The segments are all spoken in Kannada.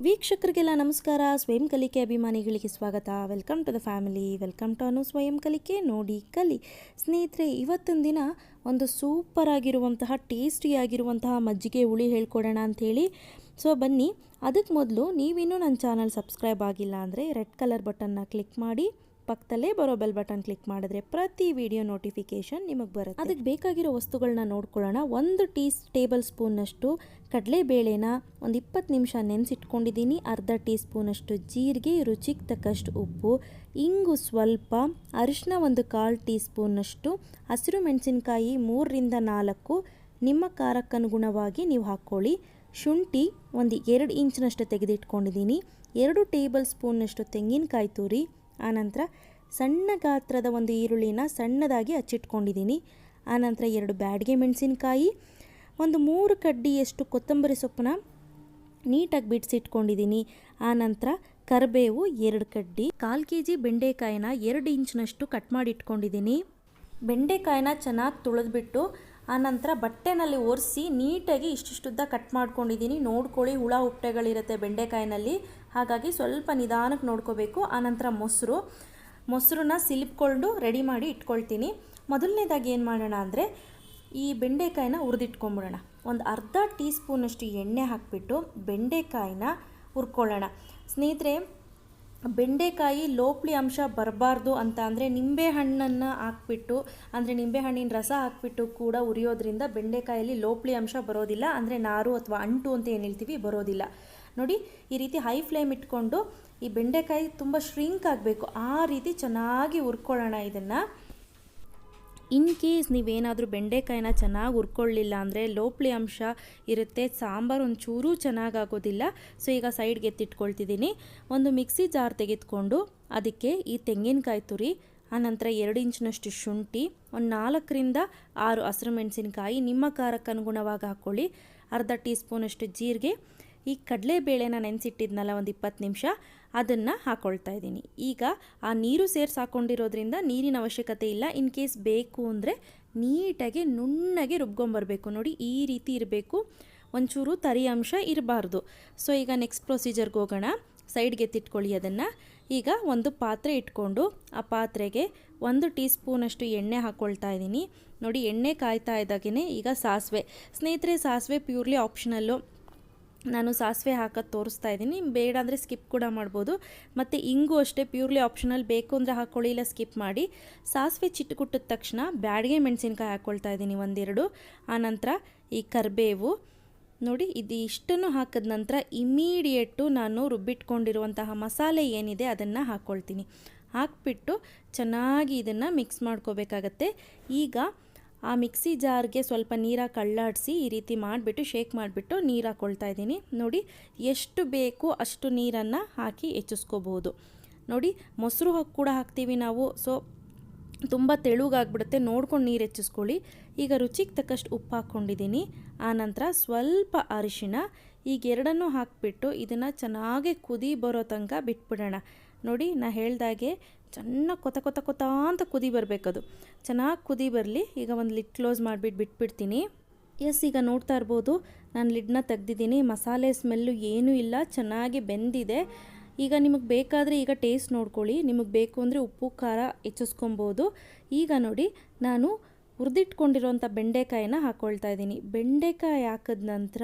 ವೀಕ್ಷಕರಿಗೆಲ್ಲ ನಮಸ್ಕಾರ. ಸ್ವಯಂ ಕಲಿಕೆ ಅಭಿಮಾನಿಗಳಿಗೆ ಸ್ವಾಗತ. Welcome to the family, welcome to ಅನು ಸ್ವಯಂ ಕಲಿಕೆ. ನೋಡಿ ಕಲಿ ಸ್ನೇಹಿತರೆ, ಇವತ್ತಿನ ದಿನ ಒಂದು ಸೂಪರ್ ಆಗಿರುವಂತಹ ಟೇಸ್ಟಿಯಾಗಿರುವಂತಹ ಮಜ್ಜಿಗೆ ಹುಳಿ ಹೇಳ್ಕೊಡೋಣ ಅಂಥೇಳಿ. ಸೊ ಬನ್ನಿ. ಅದಕ್ಕೆ ಮೊದಲು ನೀವಿನ್ನೂ ನನ್ನ ಚಾನಲ್ ಸಬ್ಸ್ಕ್ರೈಬ್ ಆಗಿಲ್ಲ ಅಂದರೆ ರೆಡ್ ಕಲರ್ ಬಟನ್ನ ಕ್ಲಿಕ್ ಮಾಡಿ, ಪಕ್ಕದಲ್ಲೇ ಬರೋ ಬೆಲ್ ಬಟನ್ ಕ್ಲಿಕ್ ಮಾಡಿದ್ರೆ ಪ್ರತಿ ವಿಡಿಯೋ ನೋಟಿಫಿಕೇಷನ್ ನಿಮಗೆ ಬರುತ್ತೆ. ಅದಕ್ಕೆ ಬೇಕಾಗಿರೋ ವಸ್ತುಗಳನ್ನ ನೋಡ್ಕೊಳ್ಳೋಣ. 1 ಟೇಬಲ್ ಸ್ಪೂನ್ನಷ್ಟು ಕಡಲೆಬೇಳೆನ ಒಂದು 20 ನಿಮಿಷ ನೆನೆಸಿಟ್ಕೊಂಡಿದ್ದೀನಿ. ಅರ್ಧ ಟೀ ಸ್ಪೂನಷ್ಟು ಜೀರಿಗೆ, ರುಚಿಗೆ ತಕ್ಕಷ್ಟು ಉಪ್ಪು, ಇಂಗು ಸ್ವಲ್ಪ, ಅರಿಶಿನ ಒಂದು 1/4 ಟೀ ಸ್ಪೂನ್ನಷ್ಟು, ಹಸಿರು ಮೆಣಸಿನಕಾಯಿ 3ರಿಂದ 4 ನಿಮ್ಮ ಖಾರಕ್ಕನುಗುಣವಾಗಿ ನೀವು ಹಾಕ್ಕೊಳ್ಳಿ. ಶುಂಠಿ ಒಂದು 2 ಇಂಚಿನಷ್ಟು ತೆಗೆದಿಟ್ಕೊಂಡಿದ್ದೀನಿ. 2 ಟೇಬಲ್ ಸ್ಪೂನ್ನಷ್ಟು ತೆಂಗಿನಕಾಯಿ ತುರಿ, ಆನಂತರ ಸಣ್ಣ ಗಾತ್ರದ ಒಂದು ಈರುಳ್ಳಿನ ಸಣ್ಣದಾಗಿ ಹಚ್ಚಿಟ್ಕೊಂಡಿದ್ದೀನಿ. ಆನಂತರ 2 ಬ್ಯಾಡಗೆ ಮೆಣಸಿನಕಾಯಿ, ಒಂದು 3 ಕಡ್ಡಿಯಷ್ಟು ಕೊತ್ತಂಬರಿ ಸೊಪ್ಪನ್ನ ನೀಟಾಗಿ ಬಿಡಿಸಿಟ್ಕೊಂಡಿದ್ದೀನಿ. ಆನಂತರ ಕರಿಬೇವು 2 ಕಡ್ಡಿ, 1/4 kg ಬೆಂಡೆಕಾಯಿನ 2 ಇಂಚಿನಷ್ಟು ಕಟ್ ಮಾಡಿ ಇಟ್ಕೊಂಡಿದ್ದೀನಿ. ಬೆಂಡೆಕಾಯಿನ ಚೆನ್ನಾಗಿ ತುಳಿದ್ಬಿಟ್ಟು ಆನಂತರ ಬಟ್ಟೆನಲ್ಲಿ ಒರೆಸಿ ನೀಟಾಗಿ ಇಷ್ಟಿಷ್ಟುದ್ದ ಕಟ್ ಮಾಡ್ಕೊಂಡಿದ್ದೀನಿ. ನೋಡ್ಕೊಳ್ಳಿ, ಹುಳ ಹುಪ್ಪಟೆಗಳಿರುತ್ತೆ ಬೆಂಡೆಕಾಯಿನಲ್ಲಿ, ಹಾಗಾಗಿ ಸ್ವಲ್ಪ ನಿಧಾನಕ್ಕೆ ನೋಡ್ಕೋಬೇಕು. ಆನಂತರ ಮೊಸರನ್ನ ಸಿಲಿಪ್ಕೊಂಡು ರೆಡಿ ಮಾಡಿ ಇಟ್ಕೊಳ್ತೀನಿ. ಮೊದಲನೇದಾಗಿ ಏನು ಮಾಡೋಣ ಅಂದರೆ ಈ ಬೆಂಡೆಕಾಯಿನ ಹುರಿದಿಟ್ಕೊಂಬಿಡೋಣ. ಒಂದು ಅರ್ಧ ಟೀ ಸ್ಪೂನಷ್ಟು ಎಣ್ಣೆ ಹಾಕಿಬಿಟ್ಟು ಬೆಂಡೆಕಾಯಿನ ಹುರ್ಕೊಳ್ಳೋಣ. ಸ್ನೇಹಿತರೆ, ಬೆಂಡೆಕಾಯಿ ಲೋಪ್ಲಿ ಅಂಶ ಬರಬಾರ್ದು ಅಂತ ಅಂದರೆ ನಿಂಬೆಹಣ್ಣನ್ನು ಹಾಕ್ಬಿಟ್ಟು, ಅಂದರೆ ನಿಂಬೆಹಣ್ಣಿನ ರಸ ಹಾಕ್ಬಿಟ್ಟು ಕೂಡ ಉರಿಯೋದ್ರಿಂದ ಬೆಂಡೆಕಾಯಲ್ಲಿ ಲೋಪ್ಲಿ ಅಂಶ ಬರೋದಿಲ್ಲ. ಅಂದರೆ ನಾರು ಅಥವಾ ಅಂಟು ಅಂತ ಏನು ಹೇಳ್ತೀವಿ, ಬರೋದಿಲ್ಲ. ನೋಡಿ, ಈ ರೀತಿ ಹೈ ಫ್ಲೇಮ್ ಇಟ್ಕೊಂಡು ಈ ಬೆಂಡೆಕಾಯಿ ತುಂಬ ಶ್ರಿಂಕ್ ಆಗಬೇಕು, ಆ ರೀತಿ ಚೆನ್ನಾಗಿ ಹುರ್ಕೊಳ್ಳೋಣ. ಇದನ್ನು ಇನ್ ಕೇಸ್ ನೀವೇನಾದರೂ ಬೆಂಡೆಕಾಯಿನ ಚೆನ್ನಾಗಿ ಹುರ್ಕೊಳ್ಳಿಲ್ಲ ಅಂದರೆ ಲೋಪ್ಲಿ ಅಂಶ ಇರುತ್ತೆ, ಸಾಂಬಾರು ಒಂಚೂರು ಚೆನ್ನಾಗಾಗೋದಿಲ್ಲ. ಸೊ ಈಗ ಸೈಡ್ಗೆ ಎತ್ತಿಟ್ಕೊಳ್ತಿದ್ದೀನಿ. ಒಂದು ಮಿಕ್ಸಿ ಜಾರ್ ತೆಗೆದುಕೊಂಡು ಅದಕ್ಕೆ ಈ ತೆಂಗಿನಕಾಯಿ ತುರಿ, ಆನಂತರ 2 ಇಂಚಿನಷ್ಟು ಶುಂಠಿ, ಒಂದು 4ರಿಂದ 6 ಹಸಿರು ಮೆಣಸಿನಕಾಯಿ ನಿಮ್ಮ ಖಾರಕ್ಕೆ ಅನುಗುಣವಾಗಿ ಹಾಕ್ಕೊಳ್ಳಿ, ಅರ್ಧ ಟೀ ಸ್ಪೂನಷ್ಟು ಜೀರಿಗೆ, ಈ ಕಡಲೆಬೇಳೆನ ನೆನೆಸಿಟ್ಟಿದ್ನಲ್ಲ ಒಂದು 20 ನಿಮಿಷ, ಅದನ್ನು ಹಾಕ್ಕೊಳ್ತಾ ಇದ್ದೀನಿ. ಈಗ ಆ ನೀರು ಸೇರಿಸಿ ಹಾಕ್ಕೊಂಡಿರೋದ್ರಿಂದ ನೀರಿನ ಅವಶ್ಯಕತೆ ಇಲ್ಲ. ಇನ್ ಕೇಸ್ ಬೇಕು ಅಂದರೆ ನೀಟಾಗಿ ನುಣ್ಣಗೆ ರುಬ್ಕೊಂಬರ್ಬೇಕು. ನೋಡಿ, ಈ ರೀತಿ ಇರಬೇಕು, ಒಂಚೂರು ತರಿ ಅಂಶ ಇರಬಾರ್ದು. ಸೊ ಈಗ ನೆಕ್ಸ್ಟ್ ಪ್ರೊಸೀಜರ್ಗೆ ಹೋಗೋಣ. ಸೈಡ್ಗೆ ಎತ್ತಿಟ್ಕೊಳ್ಳಿ ಅದನ್ನು. ಈಗ ಒಂದು ಪಾತ್ರೆ ಇಟ್ಕೊಂಡು ಆ ಪಾತ್ರೆಗೆ 1 ಟೀ ಸ್ಪೂನಷ್ಟು ಎಣ್ಣೆ ಹಾಕ್ಕೊಳ್ತಾ ಇದ್ದೀನಿ. ನೋಡಿ, ಎಣ್ಣೆ ಕಾಯ್ತಾ ಇದ್ದಾಗೇ ಈಗ ಸಾಸಿವೆ. ಸ್ನೇಹಿತರೆ, ಸಾಸಿವೆ ಪ್ಯೂರ್ಲಿ ಆಪ್ಷನಲ್ಲು, ನಾನು ಸಾಸಿವೆ ಹಾಕೋದು ತೋರಿಸ್ತಾ ಇದ್ದೀನಿ, ಬೇಡ ಅಂದರೆ ಸ್ಕಿಪ್ ಕೂಡ ಮಾಡ್ಬೋದು. ಮತ್ತು ಇಂಗು ಅಷ್ಟೇ ಪ್ಯೂರ್ಲಿ ಆಪ್ಷನಲ್, ಬೇಕು ಅಂದರೆ ಹಾಕ್ಕೊಳ್ಳಿ, ಇಲ್ಲ ಸ್ಕಿಪ್ ಮಾಡಿ. ಸಾಸಿವೆ ಚಿಟ್ಟುಕುಟ್ಟಿದ ತಕ್ಷಣ ಬ್ಯಾಡಗೆ ಮೆಣಸಿನ್ಕಾಯಿ ಹಾಕ್ಕೊಳ್ತಾ ಇದ್ದೀನಿ 1-2. ಆನಂತರ ಈ ಕರಿಬೇವು, ನೋಡಿ ಇದು ಇಷ್ಟನ್ನು ಹಾಕಿದ ನಂತರ ಇಮಿಡಿಯೇಟು ನಾನು ರುಬ್ಬಿಟ್ಕೊಂಡಿರುವಂತಹ ಮಸಾಲೆ ಏನಿದೆ ಅದನ್ನು ಹಾಕ್ಕೊಳ್ತೀನಿ. ಹಾಕ್ಬಿಟ್ಟು ಚೆನ್ನಾಗಿ ಇದನ್ನು ಮಿಕ್ಸ್ ಮಾಡ್ಕೋಬೇಕಾಗತ್ತೆ. ಈಗ ಆ ಮಿಕ್ಸಿ ಜಾರ್ಗೆ ಸ್ವಲ್ಪ ನೀರಾಗಿ ಕಳ್ಳಾಡಿಸಿ ಈ ರೀತಿ ಮಾಡಿಬಿಟ್ಟು ಶೇಕ್ ಮಾಡಿಬಿಟ್ಟು ನೀರು ಹಾಕ್ಕೊಳ್ತಾ ಇದ್ದೀನಿ. ನೋಡಿ, ಎಷ್ಟು ಬೇಕು ಅಷ್ಟು ನೀರನ್ನು ಹಾಕಿ ಹೆಚ್ಚಿಸ್ಕೋಬೋದು. ನೋಡಿ, ಮೊಸರು ಕೂಡ ಹಾಕ್ತೀವಿ ನಾವು, ಸೊ ತುಂಬ ತೆಳುಗಾಗ್ಬಿಡುತ್ತೆ, ನೋಡ್ಕೊಂಡು ನೀರು ಹೆಚ್ಚಿಸ್ಕೊಳ್ಳಿ. ಈಗ ರುಚಿಗೆ ತಕ್ಕಷ್ಟು ಉಪ್ಪು ಹಾಕ್ಕೊಂಡಿದ್ದೀನಿ. ಆನಂತರ ಸ್ವಲ್ಪ ಅರಿಶಿಣ, ಈಗ ಎರಡನ್ನೂ ಹಾಕಿಬಿಟ್ಟು ಇದನ್ನು ಚೆನ್ನಾಗಿ ಕುದಿ ಬರೋ ತನಕ ಬಿಟ್ಬಿಡೋಣ. ನೋಡಿ, ನಾ ಹೇಳ್ದಾಗೆ ಚೆನ್ನಾಗಿ ಕೊತ ಅಂತ ಕುದಿ ಬರಬೇಕದು, ಚೆನ್ನಾಗಿ ಕುದಿ ಬರಲಿ. ಈಗ ಒಂದು ಲಿಡ್ ಕ್ಲೋಸ್ ಮಾಡಿಬಿಟ್ಟು ಬಿಟ್ಬಿಡ್ತೀನಿ. ಎಸ್, ಈಗ ನೋಡ್ತಾ ಇರ್ಬೋದು, ನಾನು ಲಿಡ್ನ ತೆಗ್ದಿದ್ದೀನಿ. ಮಸಾಲೆ ಸ್ಮೆಲ್ಲು ಏನೂ ಇಲ್ಲ, ಚೆನ್ನಾಗಿ ಬೆಂದಿದೆ. ಈಗ ನಿಮಗೆ ಬೇಕಾದರೆ ಈಗ ಟೇಸ್ಟ್ ನೋಡ್ಕೊಳ್ಳಿ, ನಿಮಗೆ ಬೇಕು ಅಂದರೆ ಉಪ್ಪು ಖಾರ ಹೆಚ್ಚಿಸ್ಕೊಬೋದು. ಈಗ ನೋಡಿ, ನಾನು ಹುರಿದಿಟ್ಕೊಂಡಿರೋಂಥ ಬೆಂಡೆಕಾಯಿನ ಹಾಕ್ಕೊಳ್ತಾ ಇದ್ದೀನಿ. ಬೆಂಡೆಕಾಯಿ ಹಾಕಿದ ನಂತರ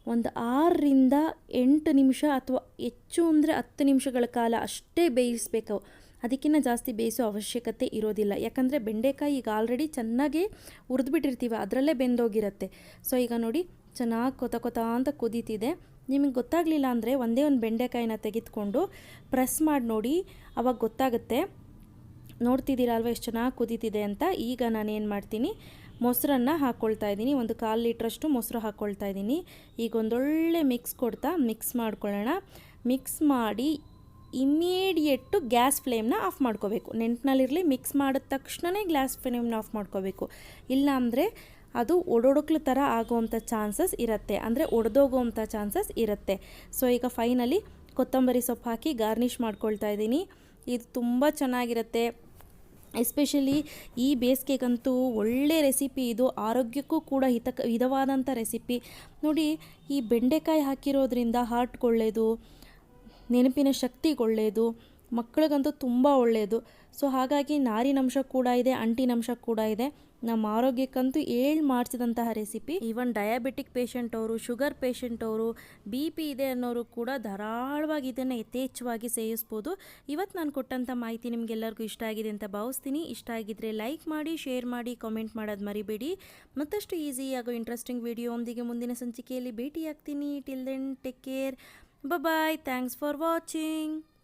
ಒಂದು 6ರಿಂದ 8 ನಿಮಿಷ ಅಥವಾ ಹೆಚ್ಚು ಅಂದರೆ 10 ನಿಮಿಷಗಳ ಕಾಲ ಅಷ್ಟೇ ಬೇಯಿಸಬೇಕು. ಅದಕ್ಕಿಂತ ಜಾಸ್ತಿ ಬೇಯಿಸೋ ಅವಶ್ಯಕತೆ ಇರೋದಿಲ್ಲ. ಯಾಕಂದರೆ ಬೆಂಡೆಕಾಯಿ ಈಗ ಆಲ್ರೆಡಿ ಚೆನ್ನಾಗಿ ಹುರಿದ್ಬಿಟ್ಟಿರ್ತೀವಿ, ಅದರಲ್ಲೇ ಬೆಂದೋಗಿರುತ್ತೆ. ಸೊ ಈಗ ನೋಡಿ, ಚೆನ್ನಾಗಿ ಕೊತ ಅಂತ ಕುದೀತಿದೆ. ನಿಮಗೆ ಗೊತ್ತಾಗಲಿಲ್ಲ ಅಂದರೆ ಒಂದೇ ಒಂದು ಬೆಂಡೆಕಾಯಿನ ತೆಗೆದುಕೊಂಡು ಪ್ರೆಸ್ ಮಾಡಿ ನೋಡಿ, ಆವಾಗ ಗೊತ್ತಾಗುತ್ತೆ. ನೋಡ್ತಿದ್ದೀರಾ ಅಲ್ವಾ ಎಷ್ಟು ಚೆನ್ನಾಗಿ ಕುದೀತಿದೆ ಅಂತ. ಈಗ ನಾನೇನು ಮಾಡ್ತೀನಿ, ಮೊಸರನ್ನು ಹಾಕ್ಕೊಳ್ತಾ ಇದ್ದೀನಿ. ಒಂದು 1/4 ಲೀಟ್ರಷ್ಟು ಮೊಸರು ಹಾಕ್ಕೊಳ್ತಾ ಇದ್ದೀನಿ. ಈಗ ಒಂದೊಳ್ಳೆ ಮಿಕ್ಸ್ ಮಾಡ್ಕೊಳ್ಳೋಣ. ಮಿಕ್ಸ್ ಮಾಡಿ ಇಮಿಡಿಯೇಟು ಗ್ಯಾಸ್ ಫ್ಲೇಮ್ನ ಆಫ್ ಮಾಡ್ಕೋಬೇಕು. ನೆಂಟಿನಲ್ಲಿರಲಿ, ಮಿಕ್ಸ್ ಮಾಡಿದ ತಕ್ಷಣವೇ ಗ್ಯಾಸ್ ಫ್ಲೇಮ್ನ ಆಫ್ ಮಾಡ್ಕೋಬೇಕು. ಇಲ್ಲ ಅಂದರೆ ಅದು ಒಡೊಡಕ್ಲು ಥರ ಆಗೋವಂಥ ಚಾನ್ಸಸ್ ಇರುತ್ತೆ, ಅಂದರೆ ಒಡೆದೋಗೋವಂಥ ಚಾನ್ಸಸ್ ಇರುತ್ತೆ. ಸೊ ಈಗ ಫೈನಲಿ ಕೊತ್ತಂಬರಿ ಸೊಪ್ಪು ಹಾಕಿ ಗಾರ್ನಿಷ್ ಮಾಡ್ಕೊಳ್ತಾ ಇದ್ದೀನಿ. ಇದು ತುಂಬ ಚೆನ್ನಾಗಿರುತ್ತೆ. ಎಸ್ಪೆಷಲಿ ಈ ಬೇಸಿಗೆಗಂತೂ ಒಳ್ಳೆ ರೆಸಿಪಿ ಇದು, ಆರೋಗ್ಯಕ್ಕೂ ಕೂಡ ಹಿತವಾದಂಥ ರೆಸಿಪಿ. ನೋಡಿ, ಈ ಬೆಂಡೆಕಾಯಿ ಹಾಕಿರೋದ್ರಿಂದ ಹಾರ್ಟ್ಗೆ ಒಳ್ಳೆಯದು, ನೆನಪಿನ ಶಕ್ತಿಗೆ ಒಳ್ಳೆಯದು, ಮಕ್ಕಳಿಗಂತೂ ತುಂಬ ಒಳ್ಳೆಯದು. ಸೊ ಹಾಗಾಗಿ ನಾರಿನಂಶ ಕೂಡ ಇದೆ, ಅಂಟಿನಂಶ ಕೂಡ ಇದೆ. ನಮ್ಮ ಆರೋಗ್ಯಕ್ಕಂತೂ ಮಾಡಿಸಿದಂತಹ ರೆಸಿಪಿ. ಈವನ್ ಡಯಾಬಿಟಿಕ್ ಪೇಷಂಟ್ ಅವರು, ಶುಗರ್ ಪೇಷಂಟ್ ಅವರು, ಬಿ ಪಿ ಇದೆ ಅನ್ನೋರು ಕೂಡ ಧಾರಾಳವಾಗಿ ಇದನ್ನು ಯಥೇಚ್ಛವಾಗಿ ಸೇವಿಸ್ಬೋದು. ಇವತ್ತು ನಾನು ಕೊಟ್ಟಂಥ ಮಾಹಿತಿ ನಿಮಗೆಲ್ಲರಿಗೂ ಇಷ್ಟ ಆಗಿದೆ ಅಂತ ಭಾವಿಸ್ತೀನಿ. ಇಷ್ಟ ಆಗಿದ್ದರೆ ಲೈಕ್ ಮಾಡಿ, ಶೇರ್ ಮಾಡಿ, ಕಾಮೆಂಟ್ ಮಾಡೋದು ಮರಿಬೇಡಿ. ಮತ್ತಷ್ಟು ಈಸಿ ಹಾಗೂ ಇಂಟ್ರೆಸ್ಟಿಂಗ್ ವಿಡಿಯೋ ಒಂದಿಗೆ ಮುಂದಿನ ಸಂಚಿಕೆಯಲ್ಲಿ ಭೇಟಿಯಾಗ್ತೀನಿ. Till then take care. Bye. Thanks for watching.